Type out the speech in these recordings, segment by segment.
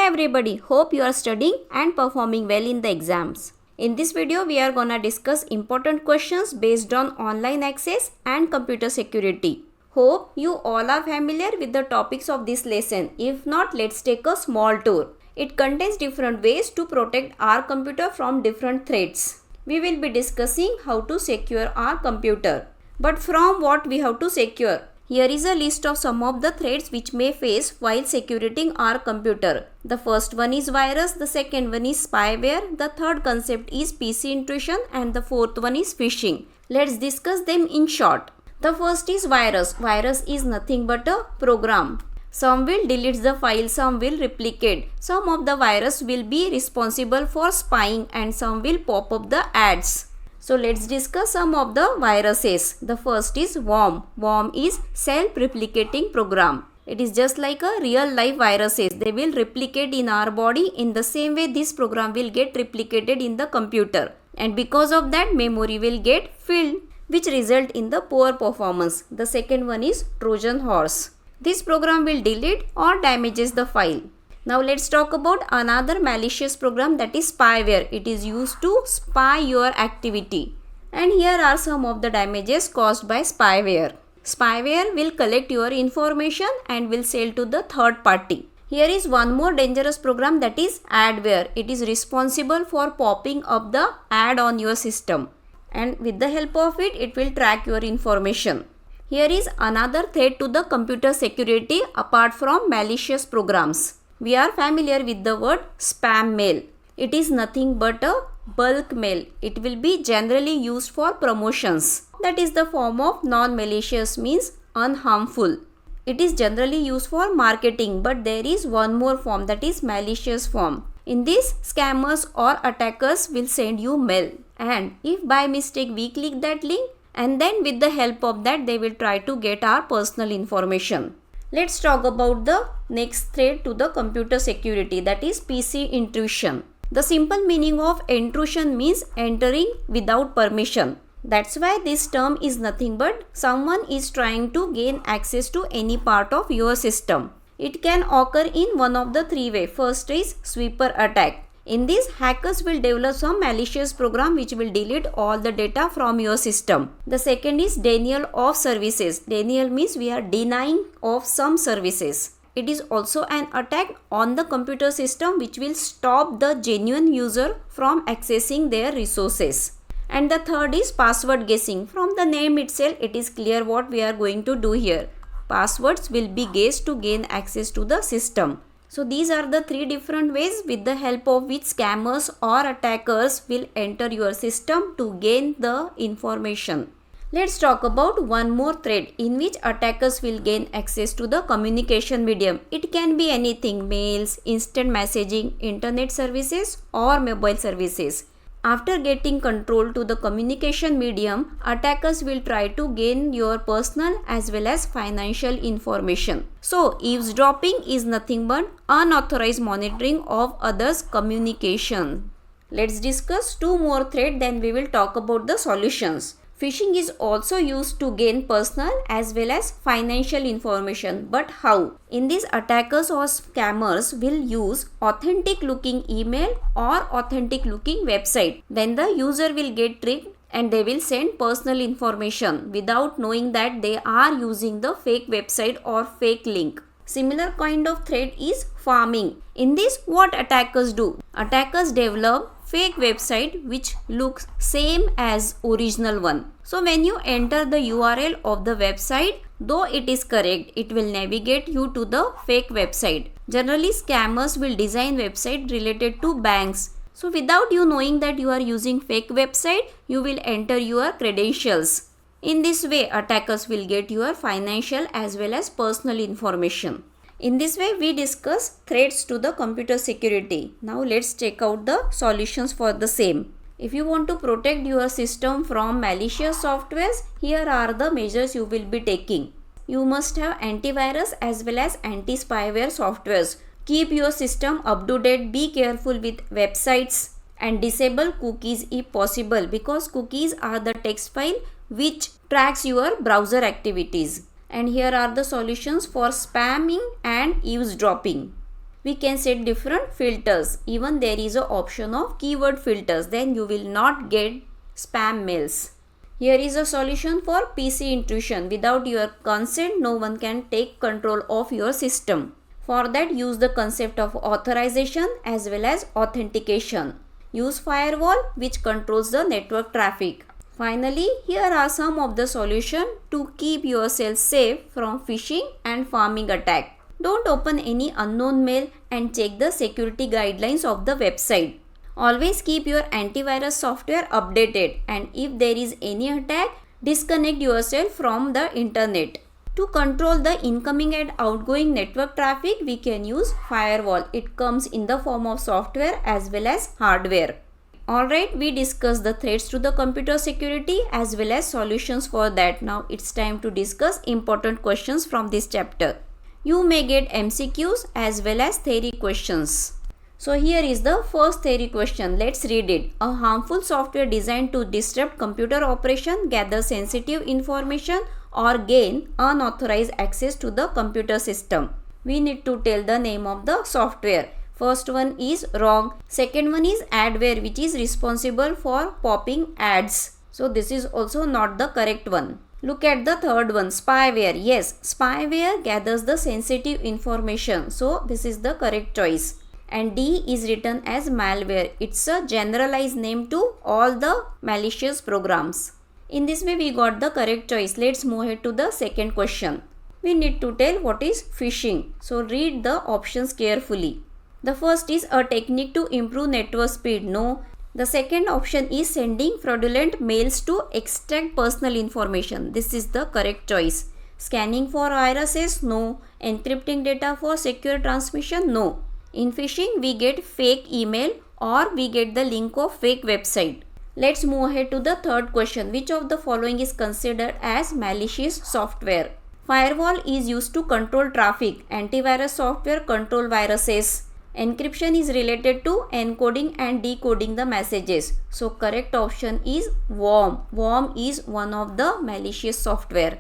everybody, hope you are studying and performing well in the exams. In this video, we are gonna discuss important questions based on online access and computer security. Hope you all are familiar with the topics of this lesson. If not, let's take a small tour. It contains different ways to protect our computer from different threats. We will be discussing how to secure our computer. But from what we have to secure? Here is a list of some of the threats which may face while securing our computer. The first one is virus, the second one is spyware, the third concept is PC intrusion, and the fourth one is phishing. Let's discuss them in short. The first is virus. Virus is nothing but a program. Some will delete the file, some will replicate. Some of the virus will be responsible for spying and some will pop up the ads. So let's discuss some of the viruses. The first is worm. Worm is self-replicating program. It is just like a real life viruses. They will replicate in our body. In the same way, this program will get replicated in the computer. And because of that, memory will get filled, which result in the poor performance. The second one is Trojan horse. This program will delete or damages the file. Now let's talk about another malicious program, that is spyware. It is used to spy your activity. And here are some of the damages caused by spyware. Spyware will collect your information and will sell to the third party. Here is one more dangerous program, that is adware. It is responsible for popping up the ad on your system. And with the help of it, it will track your information. Here is another threat to the computer security apart from malicious programs. We are familiar with the word spam mail. It is nothing but a bulk mail. It will be generally used for promotions. That is the form of non-malicious, means unharmful. It is generally used for marketing, but there is one more form, that is malicious form. In this, scammers or attackers will send you mail. And if by mistake we click that link, and then with the help of that they will try to get our personal information. Let's talk about the next threat to the computer security, that is PC intrusion. The simple meaning of intrusion means entering without permission. That's why this term is nothing but someone is trying to gain access to any part of your system. It can occur in one of the three ways. First is sweeper attack. In this, hackers will develop some malicious program which will delete all the data from your system. The second is denial of services. Denial means we are denying of some services. It is also an attack on the computer system which will stop the genuine user from accessing their resources. And the third is password guessing. From the name itself, it is clear what we are going to do here. Passwords will be guessed to gain access to the system. So these are the three different ways with the help of which scammers or attackers will enter your system to gain the information. Let's talk about one more threat in which attackers will gain access to the communication medium. It can be anything: mails, instant messaging, internet services or mobile services. After getting control to the communication medium, attackers will try to gain your personal as well as financial information. So, eavesdropping is nothing but unauthorized monitoring of others' communication. Let's discuss two more threats, then we will talk about the solutions. Phishing is also used to gain personal as well as financial information. But how? In this, attackers or scammers will use authentic looking email or authentic looking website. Then the user will get tricked and they will send personal information without knowing that they are using the fake website or fake link. Similar kind of threat is pharming. In this, what attackers do? Attackers develop fake website which looks same as original one. So when you enter the URL of the website, though it is correct, it will navigate you to the fake website. Generally, scammers will design website related to banks. So without you knowing that you are using fake website, you will enter your credentials. In this way, attackers will get your financial as well as personal information. In this way, we discuss threats to the computer security. Now let's check out the solutions for the same. If you want to protect your system from malicious softwares, here are the measures you will be taking. You must have antivirus as well as anti-spyware softwares. Keep your system up to date. Be careful with websites and disable cookies if possible, because cookies are the text file which tracks your browser activities. And here are the solutions for spamming and eavesdropping. we can set different filters. Even there is an option of keyword filters. Then you will not get spam mails. Here is a solution for PC intrusion. Without your consent, no one can take control of your system. For that, use the concept of authorization as well as authentication. Use firewall which controls the network traffic. Finally, here are some of the solutions to keep yourself safe from phishing and pharming attack. Don't open any unknown mail and check the security guidelines of the website. Always keep your antivirus software updated, and if there is any attack, disconnect yourself from the internet. To control the incoming and outgoing network traffic, we can use firewall. It comes in the form of software as well as hardware. Alright, we discussed the threats to the computer security as well as solutions for that. Now it's time to discuss important questions from this chapter. You may get MCQs as well as theory questions. So here is the first theory question. Let's read it. A harmful software designed to disrupt computer operation, gather sensitive information or gain unauthorized access to the computer system. We need to tell the name of the software. First one is wrong. Second one is adware, which is responsible for popping ads. So this is also not the correct one. Look at the third one, spyware. Yes, spyware gathers the sensitive information. So this is the correct choice. And D is written as malware. It's a generalized name to all the malicious programs. In this way we got the correct choice. Let's move ahead to the second question. We need to tell what is phishing. So read the options carefully. The first is a technique to improve network speed. No. The second option is sending fraudulent mails to extract personal information. This is the correct choice. Scanning for viruses. No. Encrypting data for secure transmission. No. In phishing, we get fake email or we get the link of fake website. Let's move ahead to the third question. Which of the following is considered as malicious software? Firewall is used to control traffic. Antivirus software control viruses. Encryption is related to encoding and decoding the messages. So correct option is worm. Worm is one of the malicious software.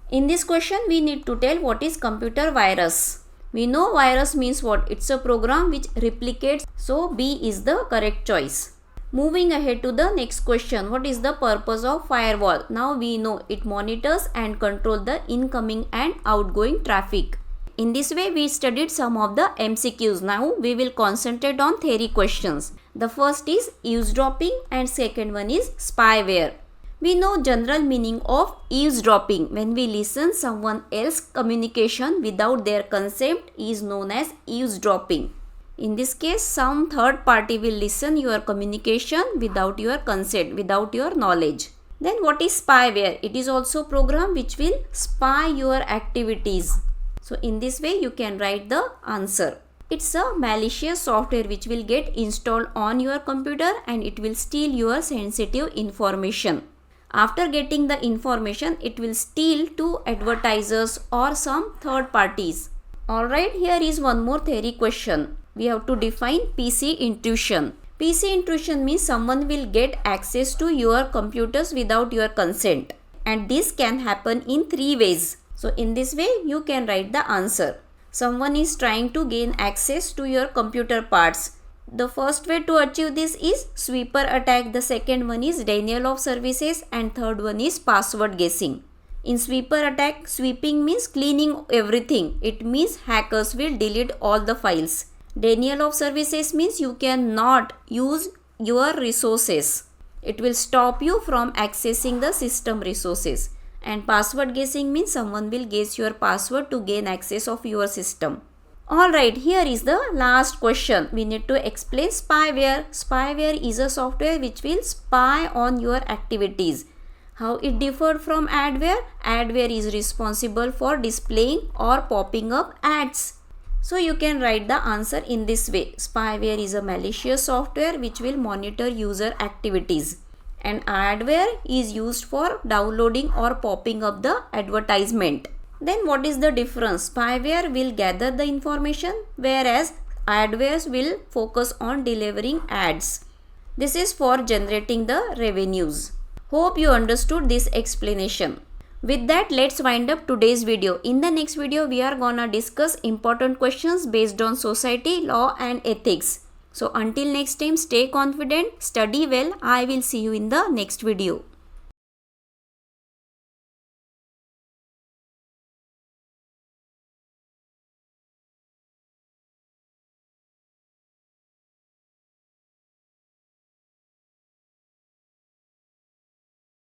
In this question, we need to tell what is computer virus. We know virus means what? It's a program which replicates. So B is the correct choice. Moving ahead to the next question. What is the purpose of firewall? Now we know it monitors and controls the incoming and outgoing traffic. In this way we studied some of the MCQs. Now we will concentrate on theory questions. The first is eavesdropping and second one is spyware. We know general meaning of eavesdropping. When we listen someone else's communication without their consent is known as eavesdropping. In this case, some third party will listen your communication without your consent, without your knowledge. Then what is spyware? It is also a program which will spy your activities. So in this way you can write the answer. It's a malicious software which will get installed on your computer and it will steal your sensitive information. After getting the information, it will steal to advertisers or some third parties. Alright, here is one more theory question. We have to define PC intrusion. PC intrusion means someone will get access to your computers without your consent. And this can happen in three ways. So in this way, you can write the answer. Someone is trying to gain access to your computer parts. The first way to achieve this is sweeper attack. The second one is denial of services and third one is password guessing. In sweeper attack, sweeping means cleaning everything. It means hackers will delete all the files. Denial of services means you cannot use your resources. It will stop you from accessing the system resources. And password guessing means someone will guess your password to gain access of your system. Alright, here is the last question. We need to explain spyware. Spyware is a software which will spy on your activities. How it differed from adware? Adware is responsible for displaying or popping up ads. So you can write the answer in this way. Spyware is a malicious software which will monitor user activities. And adware is used for downloading or popping up the advertisement. Then what is the difference? Spyware will gather the information whereas adwares will focus on delivering ads. This is for generating the revenues. Hope you understood this explanation. With that, let's wind up today's video. In the next video, we are gonna discuss important questions based on society, law and ethics. So until next time, stay confident, study well. I will see you in the next video.